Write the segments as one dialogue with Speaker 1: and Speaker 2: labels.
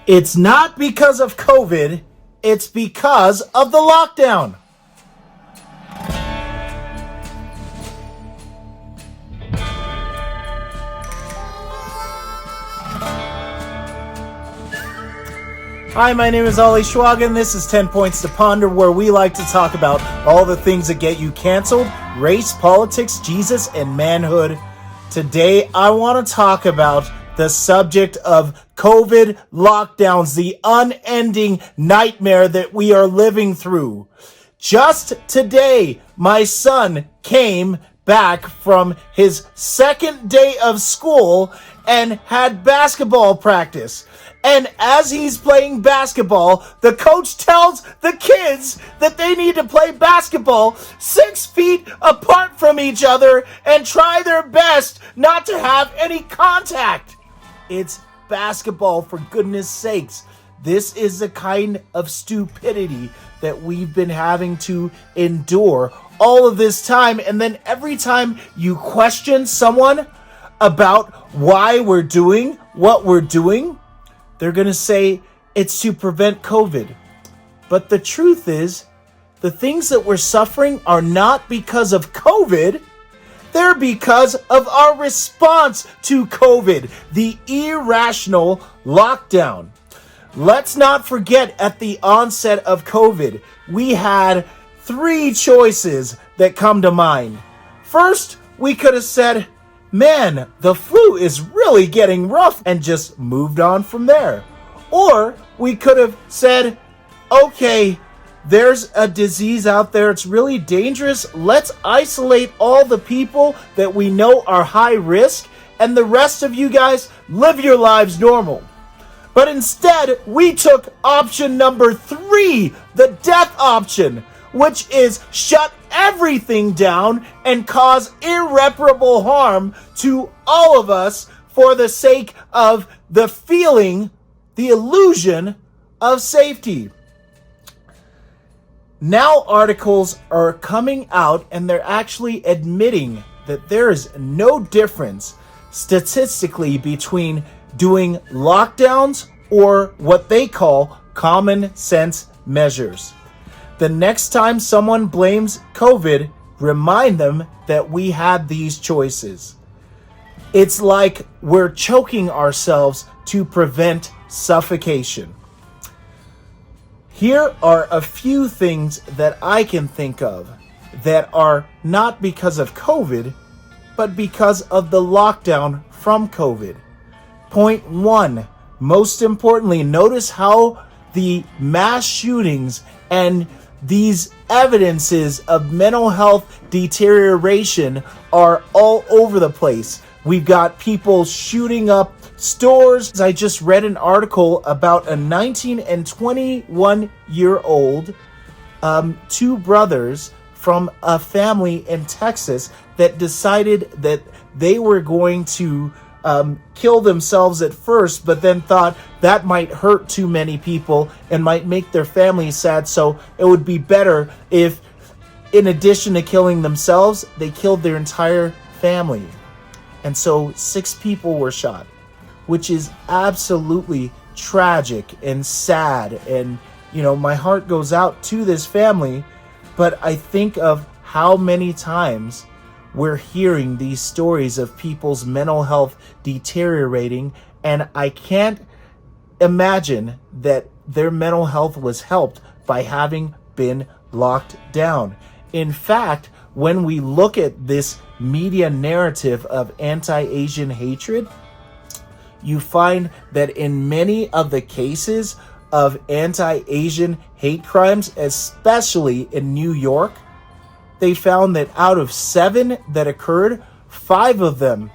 Speaker 1: It's not because of COVID, it's because of the lockdown. Hi, my name is Ollie Schwagen. This is 10 Points to Ponder, where we like to talk about all the things that get you canceled: race, politics, Jesus, and manhood. Today, I want to talk about the subject of COVID lockdowns, the unending nightmare that we are living through. Just today, my son came back from his second day of school and had basketball practice. And as he's playing basketball, the coach tells the kids that they need to play basketball 6 feet apart from each other and try their best not to have any contact. It's basketball, for goodness sakes. This is the kind of stupidity that we've been having to endure all of this time. And then every time you question someone about why we're doing what we're doing, they're going to say it's to prevent COVID. But the truth is, the things that we're suffering are not because of COVID. They're because of our response to COVID, the irrational lockdown. Let's not forget, at the onset of COVID, we had 3 choices that come to mind. First, we could have said, man, the flu is really getting rough, and just moved on from there. Or we could have said, okay, there's a disease out there, it's really dangerous, let's isolate all the people that we know are high risk, and the rest of you guys live your lives normal. But instead, we took option number 3, the death option, which is shut everything down and cause irreparable harm to all of us for the sake of the feeling, the illusion of safety. Now articles are coming out and they're actually admitting that there is no difference statistically between doing lockdowns or what they call common sense measures. The next time someone blames COVID, remind them that we had these choices. It's like we're choking ourselves to prevent suffocation. Here are a few things that I can think of that are not because of COVID, but because of the lockdown from COVID. Point 1, most importantly, notice how the mass shootings and these evidences of mental health deterioration are all over the place. We've got people shooting up stores. I just read an article about a 19 and 21-year-old 2 brothers from a family in Texas that decided that they were going to kill themselves at first, but then thought that might hurt too many people and might make their families sad, so it would be better if, in addition to killing themselves, they killed their entire family. And so 6 people were shot, which is absolutely tragic and sad. And, my heart goes out to this family, but I think of how many times we're hearing these stories of people's mental health deteriorating, and I can't imagine that their mental health was helped by having been locked down. In fact, when we look at this media narrative of anti-Asian hatred, you find that in many of the cases of anti-Asian hate crimes, especially in New York, they found that out of 7 that occurred, 5 of them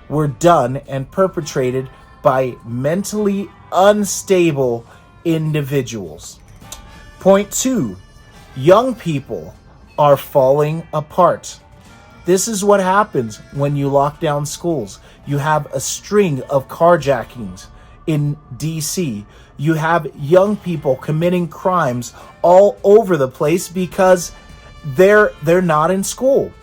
Speaker 1: were done and perpetrated by mentally unstable individuals. Point 2, young people are falling apart. This is what happens when you lock down schools. You have a string of carjackings in DC. You have young people committing crimes all over the place because they're not in school.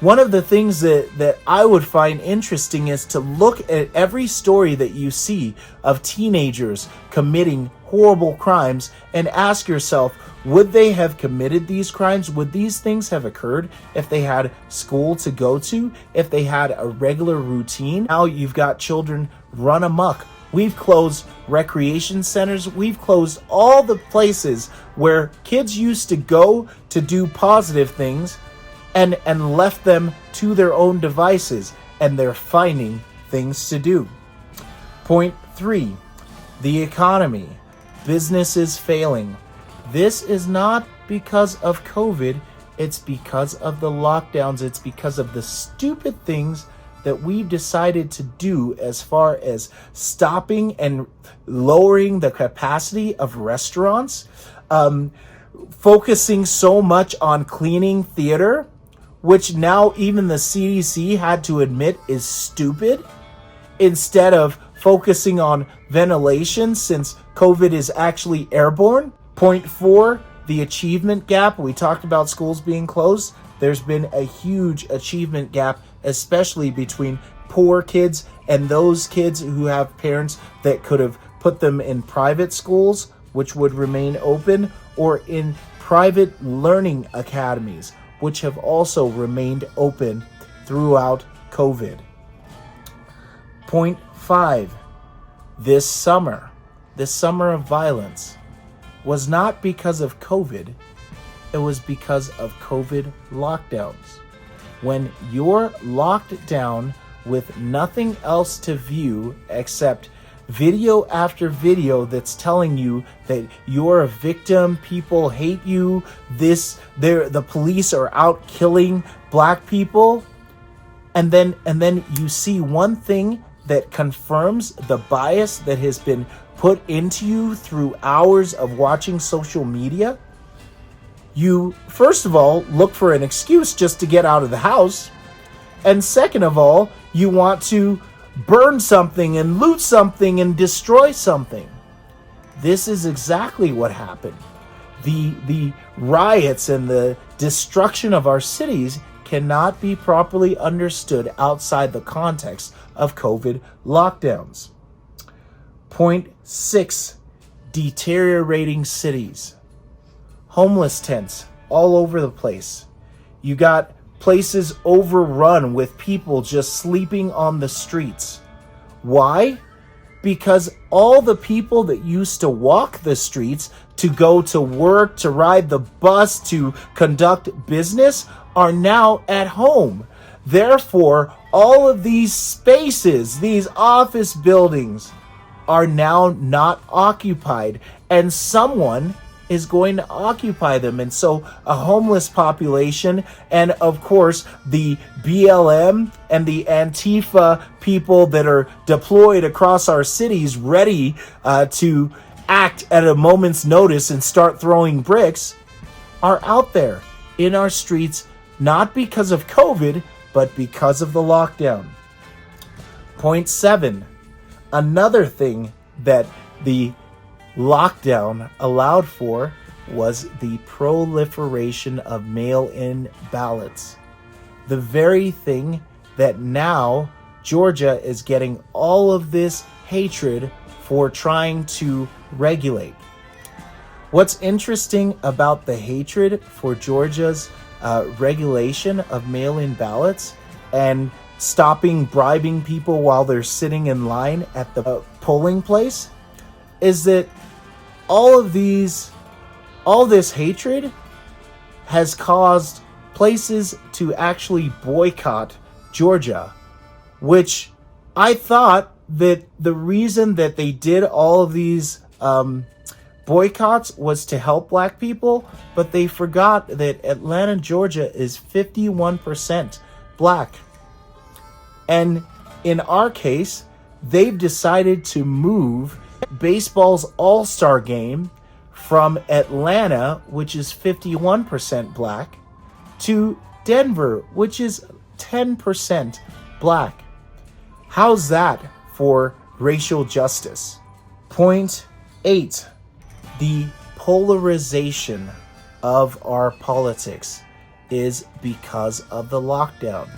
Speaker 1: One of the things that I would find interesting is to look at every story that you see of teenagers committing horrible crimes and ask yourself, would they have committed these crimes? Would these things have occurred if they had school to go to, if they had a regular routine? Now you've got children run amok. We've closed recreation centers. We've closed all the places where kids used to go to do positive things, and left them to their own devices, and they're finding things to do. Point 3, the economy. Businesses failing. This is not because of COVID, it's because of the lockdowns, it's because of the stupid things that we've decided to do as far as stopping and lowering the capacity of restaurants, focusing so much on cleaning theater, which now even the CDC had to admit is stupid, instead of focusing on ventilation since COVID is actually airborne. Point 4, the achievement gap. We talked about schools being closed. There's been a huge achievement gap, especially between poor kids and those kids who have parents that could have put them in private schools, which would remain open, or in private learning academies, which have also remained open throughout COVID. Point 5, this summer of violence was not because of COVID, it was because of COVID lockdowns. When you're locked down with nothing else to view except video after video that's telling you that you're a victim, people hate you, the police are out killing black people, and then you see one thing that confirms the bias that has been put into you through hours of watching social media, you first of all look for an excuse just to get out of the house, and second of all, you want to burn something and loot something and destroy something. This is exactly what happened. The riots and the destruction of our cities cannot be properly understood outside the context of COVID lockdowns. Point 6, deteriorating cities. Homeless tents all over the place. You got places overrun with people just sleeping on the streets. Why? Because all the people that used to walk the streets to go to work, to ride the bus, to conduct business are now at home. Therefore, all of these spaces, these office buildings, are now not occupied, and someone is going to occupy them. And so a homeless population, and of course the BLM and the Antifa people that are deployed across our cities ready to act at a moment's notice and start throwing bricks, are out there in our streets, not because of COVID, but because of the lockdown. Point 7, another thing that the lockdown allowed for was the proliferation of mail-in ballots. The very thing that now Georgia is getting all of this hatred for trying to regulate. What's interesting about the hatred for Georgia's regulation of mail-in ballots and stopping bribing people while they're sitting in line at the polling place is that all this hatred has caused places to actually boycott Georgia, which I thought that the reason that they did all of these boycotts was to help black people, but they forgot that Atlanta, Georgia is 51% black. And in our case, they've decided to move baseball's all-star game from Atlanta, which is 51% black, to Denver, which is 10% black. How's that for racial justice? Point 8, the polarization of our politics. is because of the lockdown.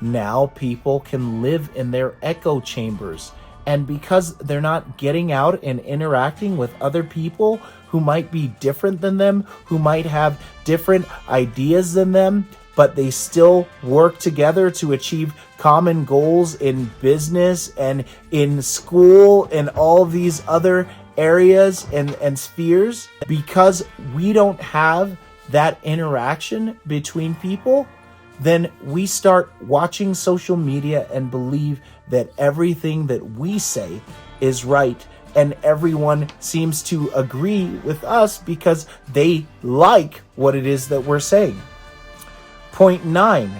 Speaker 1: Now people can live in their echo chambers, and because they're not getting out and interacting with other people who might be different than them, who might have different ideas than them, but they still work together to achieve common goals in business and in school and all these other areas and spheres. Because we don't have that interaction between people, then we start watching social media and believe that everything that we say is right, and everyone seems to agree with us because they like what it is that we're saying. Point 9,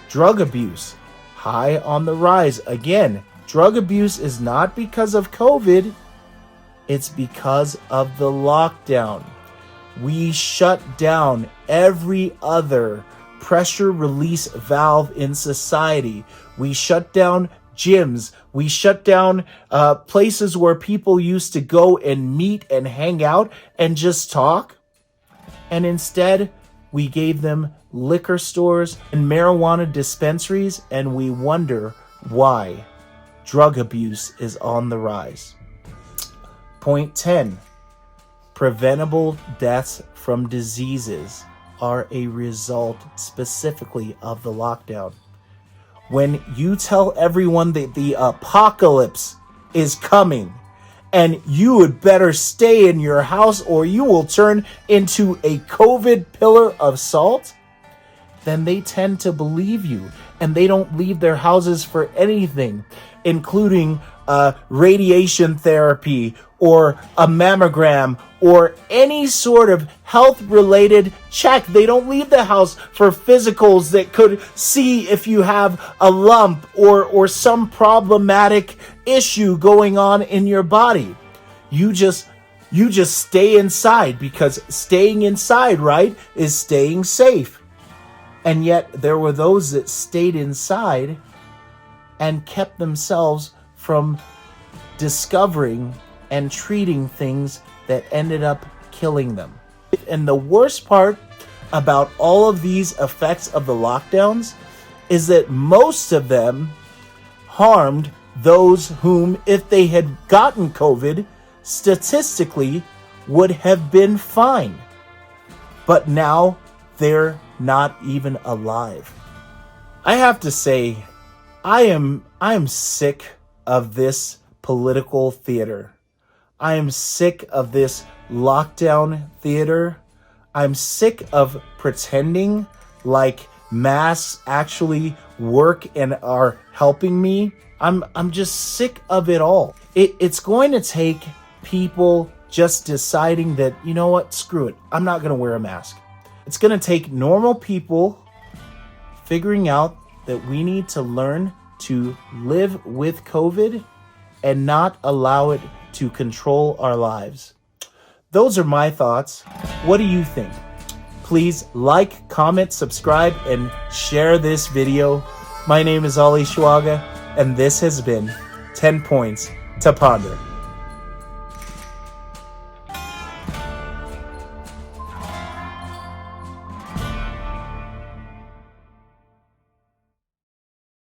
Speaker 1: drug abuse, high on the rise. Again, drug abuse is not because of COVID, it's because of the lockdown. We shut down every other pressure release valve in society. We shut down gyms. We shut down places where people used to go and meet and hang out and just talk. And instead, we gave them liquor stores and marijuana dispensaries, and we wonder why drug abuse is on the rise. Point 10, preventable deaths from diseases are a result specifically of the lockdown. When you tell everyone that the apocalypse is coming and you would better stay in your house or you will turn into a COVID pillar of salt, then they tend to believe you, and they don't leave their houses for anything, including radiation therapy or a mammogram or any sort of health-related check. They don't leave the house for physicals that could see if you have a lump or some problematic issue going on in your body. You just stay inside, because staying inside, right, is staying safe. And yet there were those that stayed inside and kept themselves from discovering and treating things that ended up killing them. And the worst part about all of these effects of the lockdowns is that most of them harmed those whom, if they had gotten COVID, statistically would have been fine. But now they're not even alive. I have to say, I am sick of this political theater. I am sick of this lockdown theater. I'm sick of pretending like masks actually work and are helping me. I'm just sick of it all. It's going to take people just deciding that, you know what, screw it, I'm not going to wear a mask. It's going to take normal people figuring out that we need to learn to live with COVID and not allow it to control our lives. Those are my thoughts. What do you think? Please like, comment, subscribe, and share this video. My name is Ali Schwaga, and this has been 10 Points to Ponder.